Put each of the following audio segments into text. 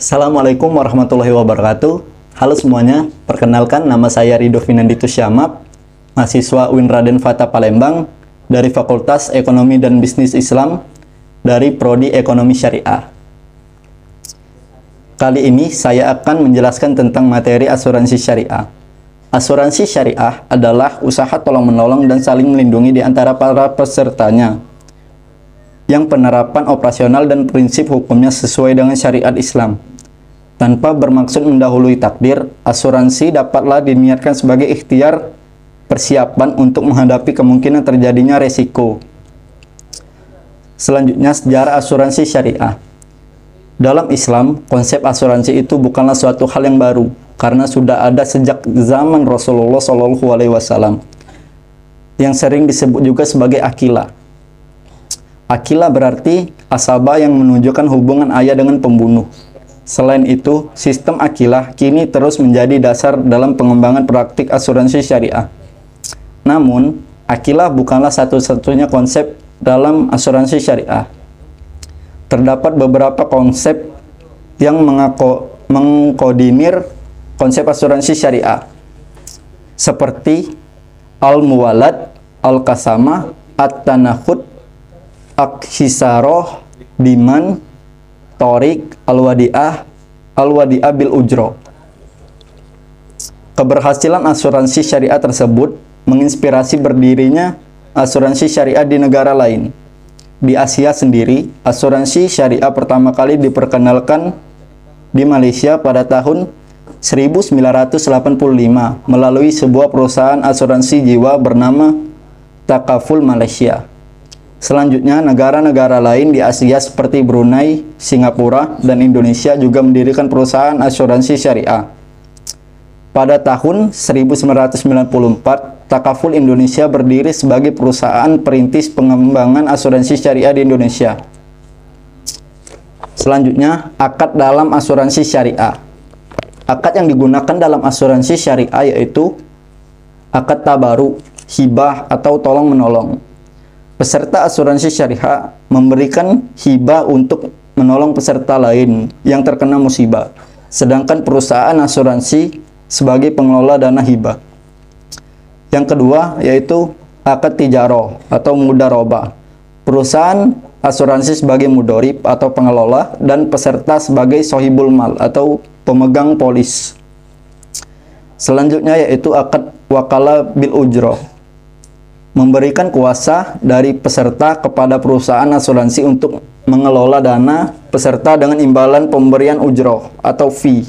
Assalamualaikum warahmatullahi wabarakatuh. Halo semuanya, perkenalkan nama saya Ridho Finanditus Syamab, mahasiswa UIN Raden Fatah Palembang dari Fakultas Ekonomi dan Bisnis Islam dari Prodi Ekonomi Syariah. Kali ini saya akan menjelaskan tentang materi asuransi syariah. Asuransi syariah adalah usaha tolong-menolong dan saling melindungi di antara para pesertanya, yang penerapan operasional dan prinsip hukumnya sesuai dengan syariat Islam. Tanpa bermaksud mendahului takdir, asuransi dapatlah diniatkan sebagai ikhtiar persiapan untuk menghadapi kemungkinan terjadinya resiko. Selanjutnya, sejarah asuransi syariah. Dalam Islam, konsep asuransi itu bukanlah suatu hal yang baru, karena sudah ada sejak zaman Rasulullah SAW, yang sering disebut juga sebagai akilah. Akilah berarti asabah yang menunjukkan hubungan ayah dengan pembunuh. Selain itu, sistem akilah kini terus menjadi dasar dalam pengembangan praktik asuransi syariah. Namun, akilah bukanlah satu-satunya konsep dalam asuransi syariah. Terdapat beberapa konsep yang mengkoordinir konsep asuransi syariah, seperti al-muwalad, al-qasamah, at-tanakhud, akhisaroh, diman, torik, al-wadi'ah bil ujro. Keberhasilan asuransi syariah tersebut menginspirasi berdirinya asuransi syariah di negara lain. Di Asia sendiri, asuransi syariah pertama kali diperkenalkan di Malaysia pada tahun 1985 melalui sebuah perusahaan asuransi jiwa bernama Takaful Malaysia. Selanjutnya, negara-negara lain di Asia seperti Brunei, Singapura, dan Indonesia juga mendirikan perusahaan asuransi syariah. Pada tahun 1994, Takaful Indonesia berdiri sebagai perusahaan perintis pengembangan asuransi syariah di Indonesia. Selanjutnya, akad dalam asuransi syariah. Akad yang digunakan dalam asuransi syariah yaitu akad tabaru, hibah, atau tolong-menolong. Peserta asuransi syariah memberikan hibah untuk menolong peserta lain yang terkena musibah, sedangkan perusahaan asuransi sebagai pengelola dana hibah. Yang kedua yaitu akad tijaroh atau mudharabah. Perusahaan asuransi sebagai mudorib atau pengelola dan peserta sebagai sohibul mal atau pemegang polis. Selanjutnya yaitu akad wakalah bil ujroh, memberikan kuasa dari peserta kepada perusahaan asuransi untuk mengelola dana peserta dengan imbalan pemberian ujroh atau fee.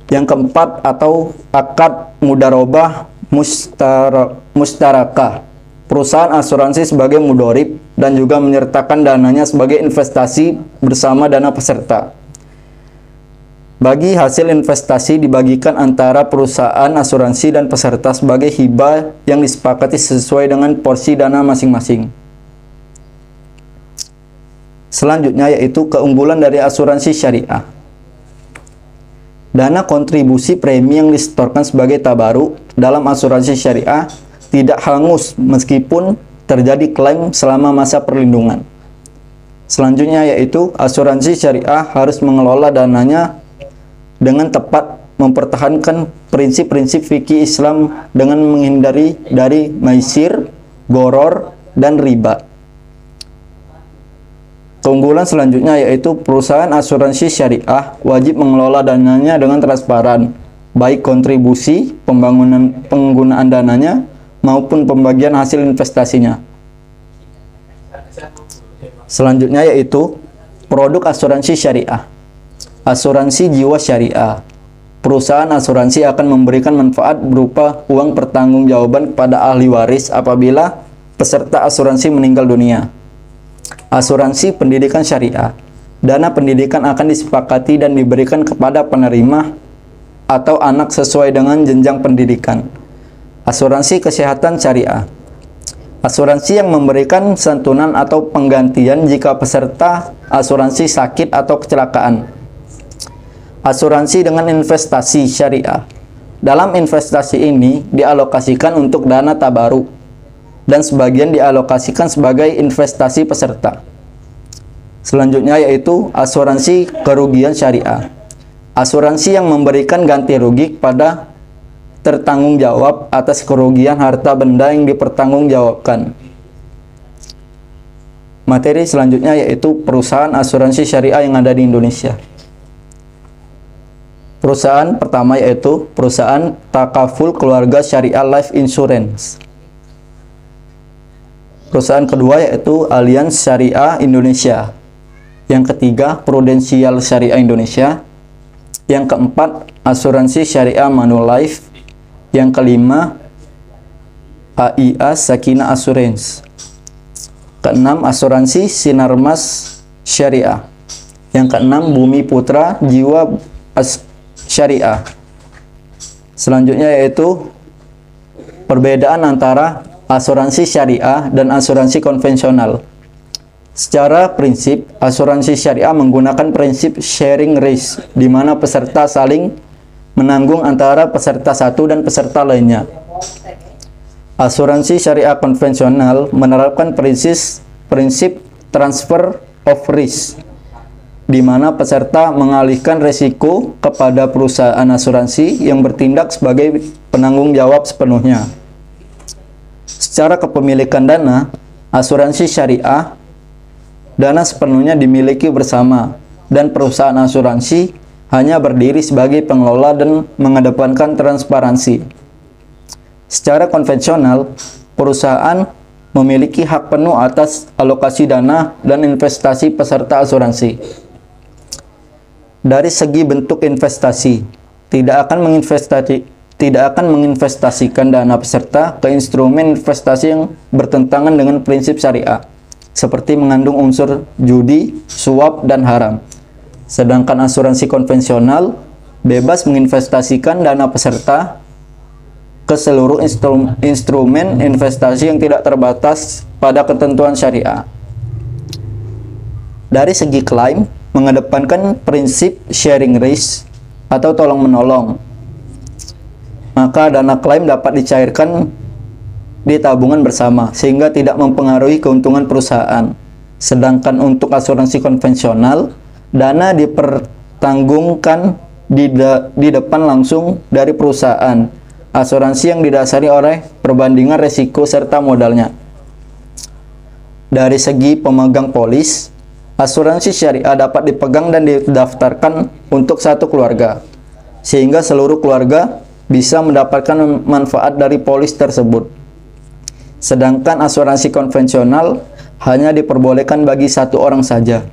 Yang keempat atau akad mudharabah mustarakah, perusahaan asuransi sebagai mudorib dan juga menyertakan dananya sebagai investasi bersama dana peserta. Bagi hasil investasi dibagikan antara perusahaan asuransi dan peserta sebagai hibah yang disepakati sesuai dengan porsi dana masing-masing. Selanjutnya yaitu keunggulan dari asuransi syariah. Dana kontribusi premi yang disetorkan sebagai tabaruk dalam asuransi syariah tidak hangus meskipun terjadi klaim selama masa perlindungan. Selanjutnya yaitu asuransi syariah harus mengelola dananya dengan tepat, mempertahankan prinsip-prinsip fikih Islam dengan menghindari dari maisir, goror, dan riba. Keunggulan selanjutnya yaitu perusahaan asuransi syariah wajib mengelola dananya dengan transparan, baik kontribusi, penggunaan dananya, maupun pembagian hasil investasinya. Selanjutnya yaitu produk asuransi syariah. Asuransi jiwa syariah. Perusahaan asuransi akan memberikan manfaat berupa uang pertanggungjawaban kepada ahli waris apabila peserta asuransi meninggal dunia. Asuransi pendidikan syariah. Dana pendidikan akan disepakati dan diberikan kepada penerima atau anak sesuai dengan jenjang pendidikan. Asuransi kesehatan syariah. Asuransi yang memberikan santunan atau penggantian jika peserta asuransi sakit atau kecelakaan. Asuransi dengan investasi syariah. Dalam investasi ini dialokasikan untuk dana tabaruk dan sebagian dialokasikan sebagai investasi peserta. Selanjutnya yaitu asuransi kerugian syariah. Asuransi yang memberikan ganti rugi kepada tertanggung jawab atas kerugian harta benda yang dipertanggungjawabkan. Materi selanjutnya yaitu perusahaan asuransi syariah yang ada di Indonesia. Perusahaan pertama yaitu perusahaan Takaful Keluarga Syariah Life Insurance. Perusahaan kedua yaitu Allianz Syariah Indonesia. Yang ketiga Prudensial Syariah Indonesia. Yang keempat Asuransi Syariah Manulife. Yang kelima AIA Sakinah Assurance. Keenam Asuransi Sinarmas Syariah. Yang keenam Bumi Putra Jiwa Syariah. Selanjutnya yaitu perbedaan antara asuransi syariah dan asuransi konvensional. Secara prinsip, asuransi syariah menggunakan prinsip sharing risk, di mana peserta saling menanggung antara peserta satu dan peserta lainnya. Asuransi syariah konvensional menerapkan prinsip transfer of risk, di mana peserta mengalihkan risiko kepada perusahaan asuransi yang bertindak sebagai penanggung jawab sepenuhnya. Secara kepemilikan dana, asuransi syariah, dana sepenuhnya dimiliki bersama, dan perusahaan asuransi hanya berdiri sebagai pengelola dan mengedepankan transparansi. Secara konvensional, perusahaan memiliki hak penuh atas alokasi dana dan investasi peserta asuransi. Dari segi bentuk investasi, tidak akan menginvestasikan dana peserta ke instrumen investasi yang bertentangan dengan prinsip syariah, seperti mengandung unsur judi, suap, dan haram. Sedangkan asuransi konvensional bebas menginvestasikan dana peserta ke seluruh instrumen investasi yang tidak terbatas pada ketentuan syariah. Dari segi klaim, mengedepankan prinsip sharing risk atau tolong-menolong. Maka dana klaim dapat dicairkan di tabungan bersama sehingga tidak mempengaruhi keuntungan perusahaan. Sedangkan untuk asuransi konvensional, dana dipertanggungkan di depan langsung dari perusahaan. Asuransi yang didasari oleh perbandingan risiko serta modalnya. Dari segi pemegang polis, asuransi syariah dapat dipegang dan didaftarkan untuk satu keluarga, sehingga seluruh keluarga bisa mendapatkan manfaat dari polis tersebut. Sedangkan asuransi konvensional hanya diperbolehkan bagi satu orang saja.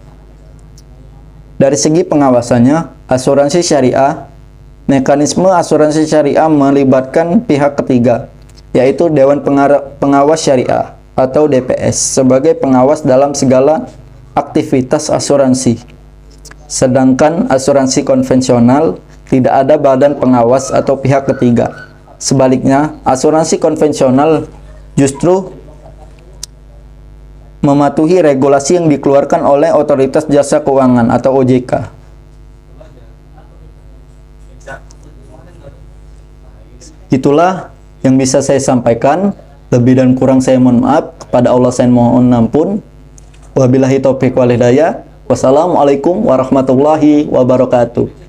Dari segi pengawasannya, asuransi syariah, mekanisme asuransi syariah melibatkan pihak ketiga, yaitu Dewan Pengawas Syariah atau DPS sebagai pengawas dalam segala aktivitas asuransi. Sedangkan asuransi konvensional tidak ada badan pengawas atau pihak ketiga. Sebaliknya, asuransi konvensional justru mematuhi regulasi yang dikeluarkan oleh Otoritas Jasa Keuangan atau OJK. Itulah yang bisa saya sampaikan. Lebih dan kurang saya mohon maaf. Kepada Allah saya mohon ampun. Wabillahi taufiq wal hidayah. Wassalamualaikum warahmatullahi wabarakatuh.